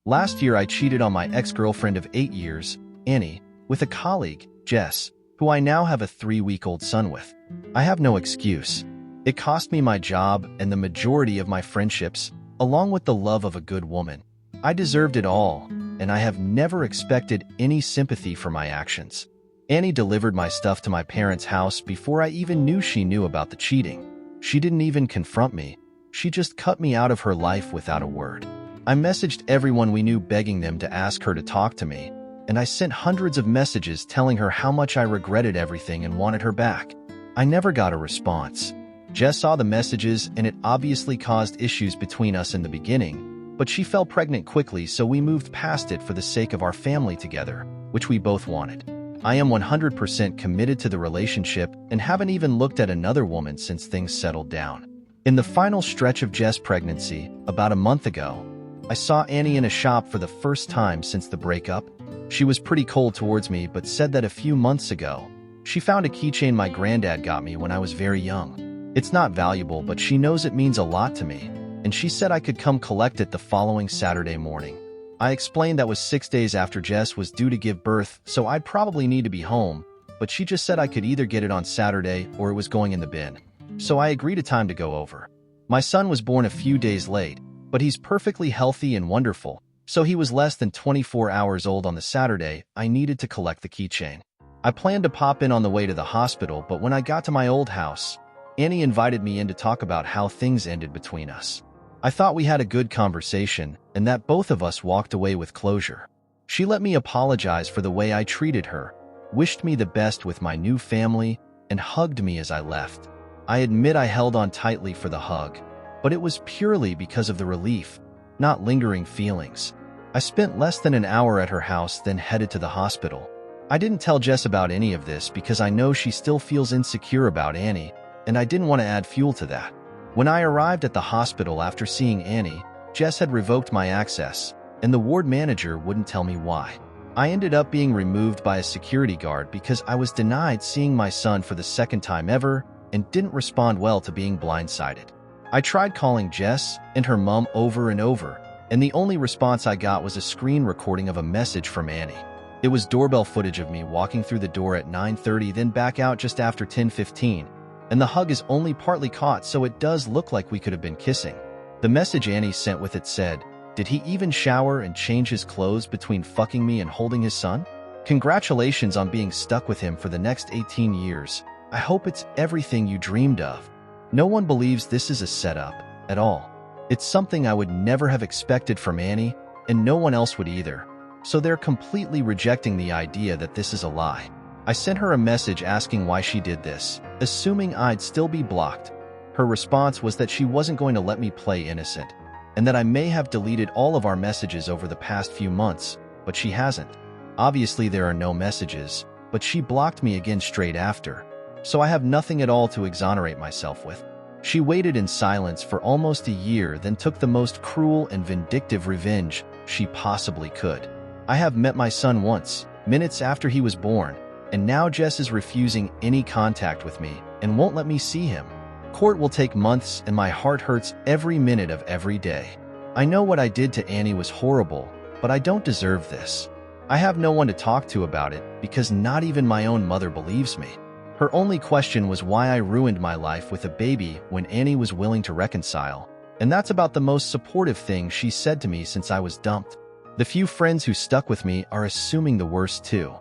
Last year, I cheated on my ex-girlfriend of 8 years, Annie, with a colleague, Jess, who I now have a 3-week-old son with. I have no excuse. It cost me my job and the majority of my friendships, along with the love of a good woman. I deserved it all, and I have never expected any sympathy for my actions. Annie delivered my stuff to my parents' house before I even knew she knew about the cheating. She didn't even confront me. She just cut me out of her life without a word. I messaged everyone we knew begging them to ask her to talk to me, and I sent hundreds of messages telling her how much I regretted everything and wanted her back. I never got a response. Jess saw the messages, and it obviously caused issues between us in the beginning, but she fell pregnant quickly, so we moved past it for the sake of our family together, which we both wanted. I am 100% committed to the relationship and haven't even looked at another woman since things settled down. In the final stretch of Jess' pregnancy, about a month ago, I saw Annie in a shop for the first time since the breakup. She was pretty cold towards me, but said that a few months ago, she found a keychain my granddad got me when I was very young. It's not valuable, but she knows it means a lot to me, and she said I could come collect it the following Saturday morning. I explained that was 6 days after Jess was due to give birth, so I'd probably need to be home, but she just said I could either get it on Saturday or it was going in the bin. So I agreed a time to go over. My son was born a few days late, but he's perfectly healthy and wonderful, so he was less than 24 hours old on the Saturday I needed to collect the keychain. I planned to pop in on the way to the hospital, but when I got to my old house, Annie invited me in to talk about how things ended between us. I thought we had a good conversation and that both of us walked away with closure. She let me apologize for the way I treated her, wished me the best with my new family, and hugged me as I left. I admit I held on tightly for the hug, but it was purely because of the relief, not lingering feelings. I spent less than an hour at her house, then headed to the hospital. I didn't tell Jess about any of this because I know she still feels insecure about Annie, and I didn't want to add fuel to that. When I arrived at the hospital after seeing Annie, Jess had revoked my access, and the ward manager wouldn't tell me why. I ended up being removed by a security guard because I was denied seeing my son for the second time ever and didn't respond well to being blindsided. I tried calling Jess and her mom over and over, and the only response I got was a screen recording of a message from Annie. It was doorbell footage of me walking through the door at 9:30, then back out just after 10:15, and the hug is only partly caught, so it does look like we could have been kissing. The message Annie sent with it said, "Did he even shower and change his clothes between fucking me and holding his son? Congratulations on being stuck with him for the next 18 years. I hope it's everything you dreamed of." No one believes this is a setup at all. It's something I would never have expected from Annie, and no one else would either. So they're completely rejecting the idea that this is a lie. I sent her a message asking why she did this, assuming I'd still be blocked. Her response was that she wasn't going to let me play innocent, and that I may have deleted all of our messages over the past few months, but she hasn't. Obviously there are no messages, but she blocked me again straight after, so I have nothing at all to exonerate myself with. She waited in silence for almost a year, then took the most cruel and vindictive revenge she possibly could. I have met my son once, minutes after he was born, and now Jess is refusing any contact with me and won't let me see him. Court will take months, and my heart hurts every minute of every day. I know what I did to Annie was horrible, but I don't deserve this. I have no one to talk to about it because not even my own mother believes me. Her only question was why I ruined my life with a baby when Annie was willing to reconcile, and that's about the most supportive thing she said to me since I was dumped. The few friends who stuck with me are assuming the worst too,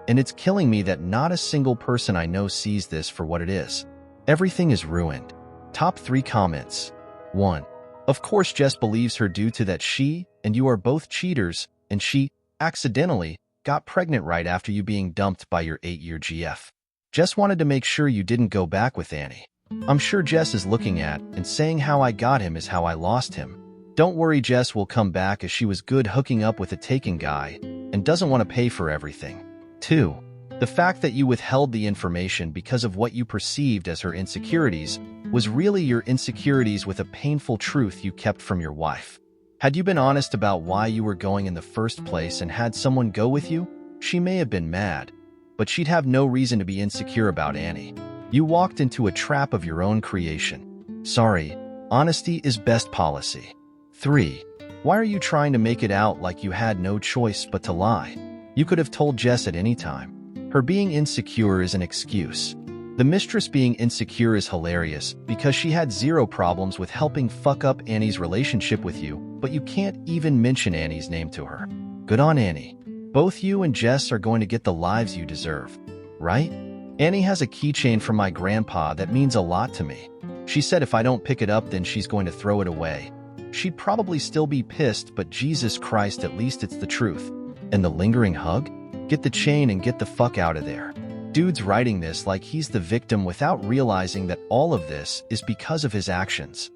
and it's killing me that not a single person I know sees this for what it is. Everything is ruined. Top 3 comments. 1. Of course Jess believes her due to that she and you are both cheaters, and she accidentally got pregnant right after you being dumped by your 8-year GF. Jess wanted to make sure you didn't go back with Annie. I'm sure Jess is looking at and saying how I got him is how I lost him. Don't worry, Jess will come back as she was good hooking up with a taken guy and doesn't want to pay for everything. 2. The fact that you withheld the information because of what you perceived as her insecurities was really your insecurities with a painful truth you kept from your wife. Had you been honest about why you were going in the first place and had someone go with you, she may have been mad, but she'd have no reason to be insecure about Annie. You walked into a trap of your own creation. Sorry, honesty is best policy. 3. Why are you trying to make it out like you had no choice but to lie? You could have told Jess at any time. Her being insecure is an excuse. The mistress being insecure is hilarious because she had zero problems with helping fuck up Annie's relationship with you, but you can't even mention Annie's name to her. Good on Annie. Both you and Jess are going to get the lives you deserve, right? Annie has a keychain from my grandpa that means a lot to me. She said if I don't pick it up, then she's going to throw it away. She'd probably still be pissed, but Jesus Christ, at least it's the truth. And the lingering hug? Get the chain and get the fuck out of there. Dude's writing this like he's the victim without realizing that all of this is because of his actions.